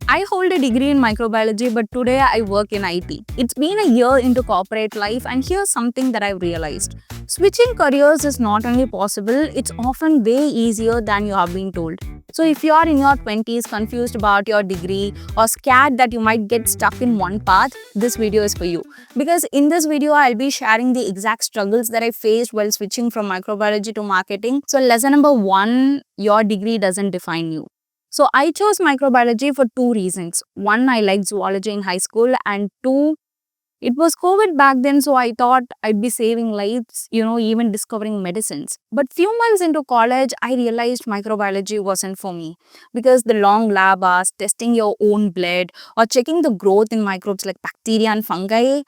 I hold a degree in microbiology, but today I work in IT. It's been a year into corporate life, and here's something that I've realized. Switching careers is not only possible, it's often way easier than you have been told. So, if you are in your 20s confused about your degree or scared that you might get stuck in one path, this video is for you. Because in this video, I'll be sharing the exact struggles that I faced while switching from microbiology to marketing. So, lesson number one, your degree doesn't define you. So I chose microbiology for two reasons. One, I liked zoology in high school, and two, it was COVID back then, so I thought I'd be saving lives, even discovering medicines. But few months into college, I realized microbiology wasn't for me because the long lab hours, testing your own blood, or checking the growth in microbes like bacteria and fungi,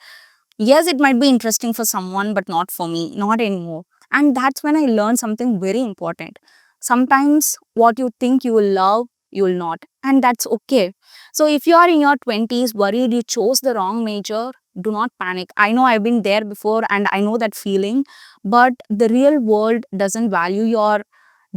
yes, it might be interesting for someone, but not for me, not anymore. And that's when I learned something very important. Sometimes what you think you will love, you will not. And that's okay. So if you are in your 20s worried you chose the wrong major, do not panic. I know I've been there before and I know that feeling. But the real world doesn't value your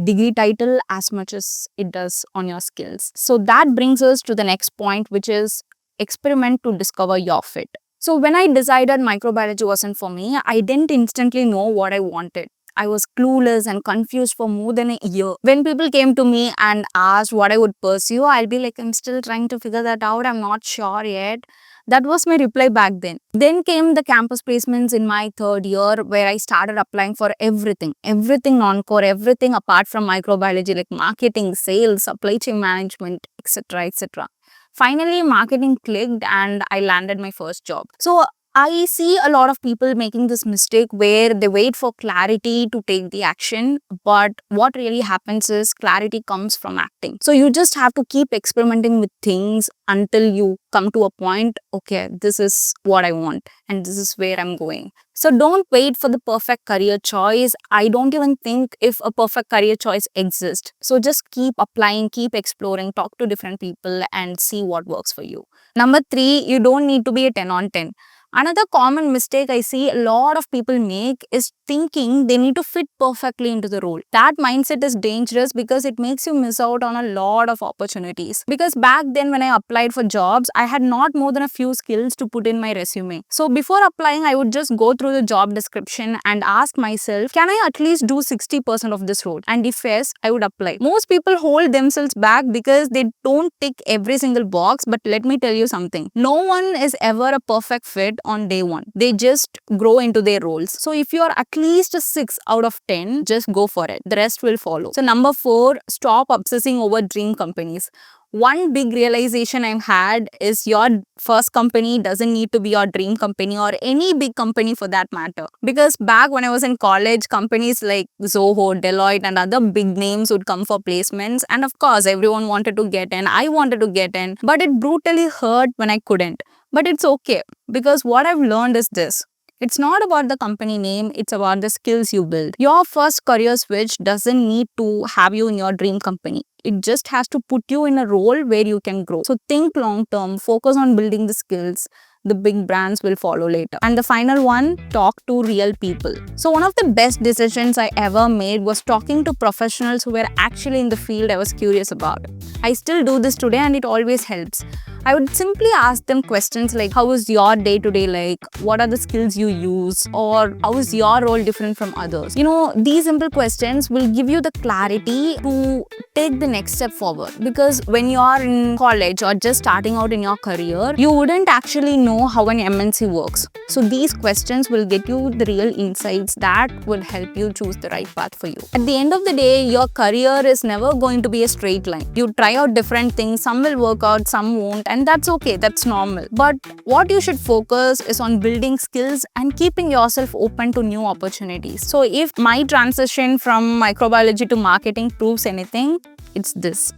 degree title as much as it does on your skills. So that brings us to the next point, which is experiment to discover your fit. So when I decided microbiology wasn't for me, I didn't instantly know what I wanted. I was clueless and confused for more than a year. When people came to me and asked what I would pursue, I'll be like, I'm still trying to figure that out. I'm not sure yet. That was my reply back then. Then came the campus placements in my third year where I started applying for everything non-core, everything apart from microbiology like marketing, sales, supply chain management, etc. etc. Finally, marketing clicked and I landed my first job. So I see a lot of people making this mistake where they wait for clarity to take the action, but what really happens is clarity comes from acting. So you just have to keep experimenting with things until you come to a point, okay, this is what I want and this is where I'm going. So don't wait for the perfect career choice. I don't even think if a perfect career choice exists. So just keep applying, keep exploring, talk to different people and see what works for you. Number 3, you don't need to be a 10 on 10. Another common mistake I see a lot of people make is thinking they need to fit perfectly into the role. That mindset is dangerous because it makes you miss out on a lot of opportunities. Because back then when I applied for jobs, I had not more than a few skills to put in my resume. So before applying, I would just go through the job description and ask myself, can I at least do 60% of this role? And if yes, I would apply. Most people hold themselves back because they don't tick every single box, but let me tell you something. No one is ever a perfect fit on day one. They just grow into their roles. So if you are at least a 6 out of 10, just go for it. The rest will follow. So number 4, stop obsessing over dream companies. One big realization I've had is your first company doesn't need to be your dream company or any big company for that matter. Because back when I was in college, companies like Zoho, Deloitte and other big names would come for placements. And of course, everyone wanted to get in. I wanted to get in. But it brutally hurt when I couldn't. But it's okay because what I've learned is this. It's not about the company name, it's about the skills you build. Your first career switch doesn't need to have you in your dream company. It just has to put you in a role where you can grow. So think long term, focus on building the skills. The big brands will follow later. And the final one, talk to real people. So one of the best decisions I ever made was talking to professionals who were actually in the field I was curious about. I still do this today and it always helps. I would simply ask them questions like, how is your day-to-day like? What are the skills you use? Or how is your role different from others? These simple questions will give you the clarity to take the next step forward. Because when you are in college or just starting out in your career, you wouldn't actually know how an MNC works. So these questions will get you the real insights that will help you choose the right path for you. At the end of the day, your career is never going to be a straight line. You try out different things, some will work out, some won't, and that's okay, that's normal. But what you should focus is on building skills and keeping yourself open to new opportunities. So if my transition from microbiology to marketing proves anything, it's this.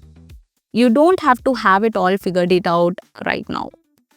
You don't have to have it all figured it out right now.